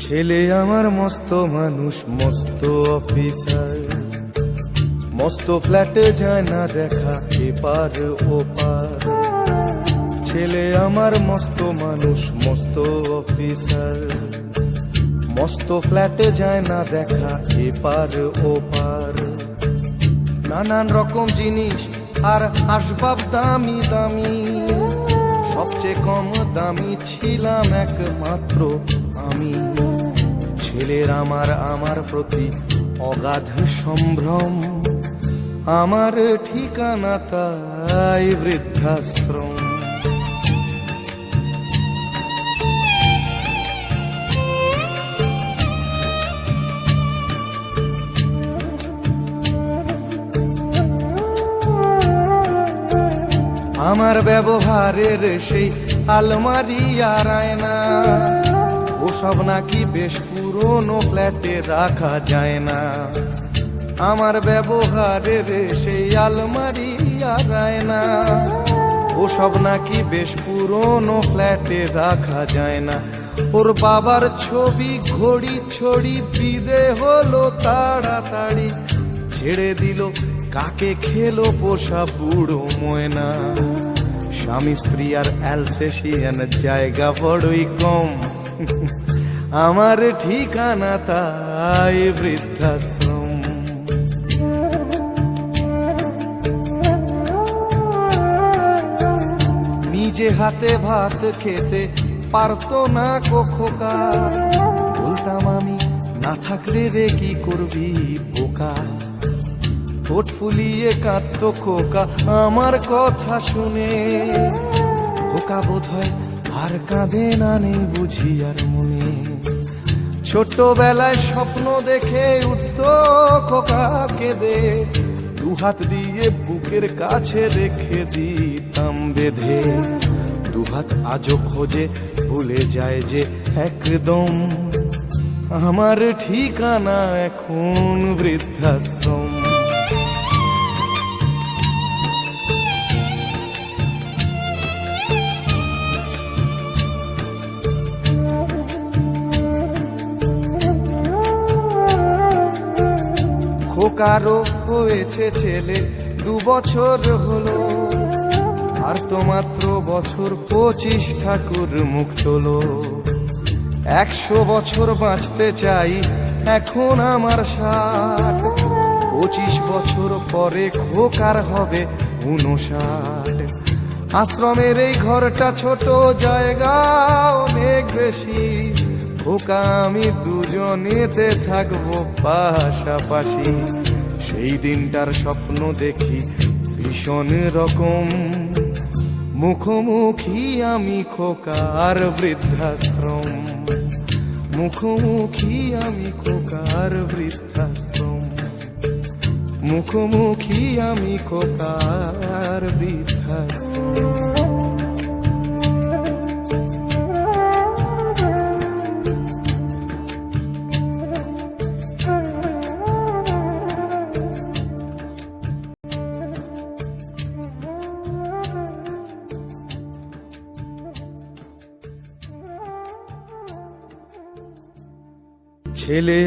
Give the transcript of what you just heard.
ছেলে আমার মস্ত মানুষ, মস্ত অফিসার, মস্ত ফ্ল্যাটে যায় না দেখা এপার ওপার। ছেলে আমার মস্ত মানুষ, মস্ত অফিসার, মস্ত ফ্ল্যাটে যায় না দেখা এপার ওপার। নানান রকম জিনিস আর আসবাব দামি দামি, সবচেয়ে কম দামি ছিলাম একমাত্র আমি। ছেলের আমার প্রতি অগাধ সম্ভ্রম, আমার ঠিকানা তাই বৃদ্ধাশ্রম। আমার ব্যবহারের সেই আলমারি আর আয়না, ওসব নাকি বেশ পুরনো ফ্ল্যাটে রাখা যায় না। আমার ব্যবহারের সেই আলমারি আর আয়না, ওসব নাকি বেশ পুরনো ফ্ল্যাটে রাখা যায় না। ওর বাবার ছবি ঘড়ি ছড়ি বিদে হলো তাড়াতাড়ি, ছেড়ে দিল কাকে খেলো পোষা বুড়ো ময়না। স্বামী স্ত্রী আর অ্যালসেশিয়ান জায়গা বড়ই কম, আমার ঠিকানা তাই বৃদ্ধাশ্রম। নিজে হাতে ভাত খেতে পারতো না খোকা, বলতাম আমি না থাকলে রে কি করবি বোকা। ঠোঁট ফুলিয়ে কাঁদতো খোকা আমার কথা শুনে, খোকা বোধ হয় আর কাঁদে না, নেই বুঝি আর মনে। ছোটবেলায় স্বপ্ন দেখে উঠতো খোকা কেঁদে, দুহাত দিয়ে বুকের কাছে রেখে দিতাম বেঁধে। দুহাত আজও খোঁজে ভুলে যায় যে একদম, আমার ঠিকানা এখন বৃদ্ধাশ্রম। খোকারও হয়েছে ছেলে 2 বছর হলো, আর তো মাত্র বছর 25 ঠাকুর মুখ তোলো। 100 বছর বাঁচতে চাই এখন আমার 60, 25 বছর পরে খোকার হবে 59। আশ্রমের এই ঘরটা ছোট, জায়গা অনেক বেশি, খোকা আমি দুজনেতে থাকবো পাশাপাশি। সেই দিনটার স্বপ্ন দেখি ভীষণ রকম, মুখোমুখি আমি খোকার বৃদ্ধাশ্রম। মুখোমুখি আমি খোকার বৃদ্ধাশ্রম, মুখোমুখি আমি খোকার বৃদ্ধাশ্রম। ছেলে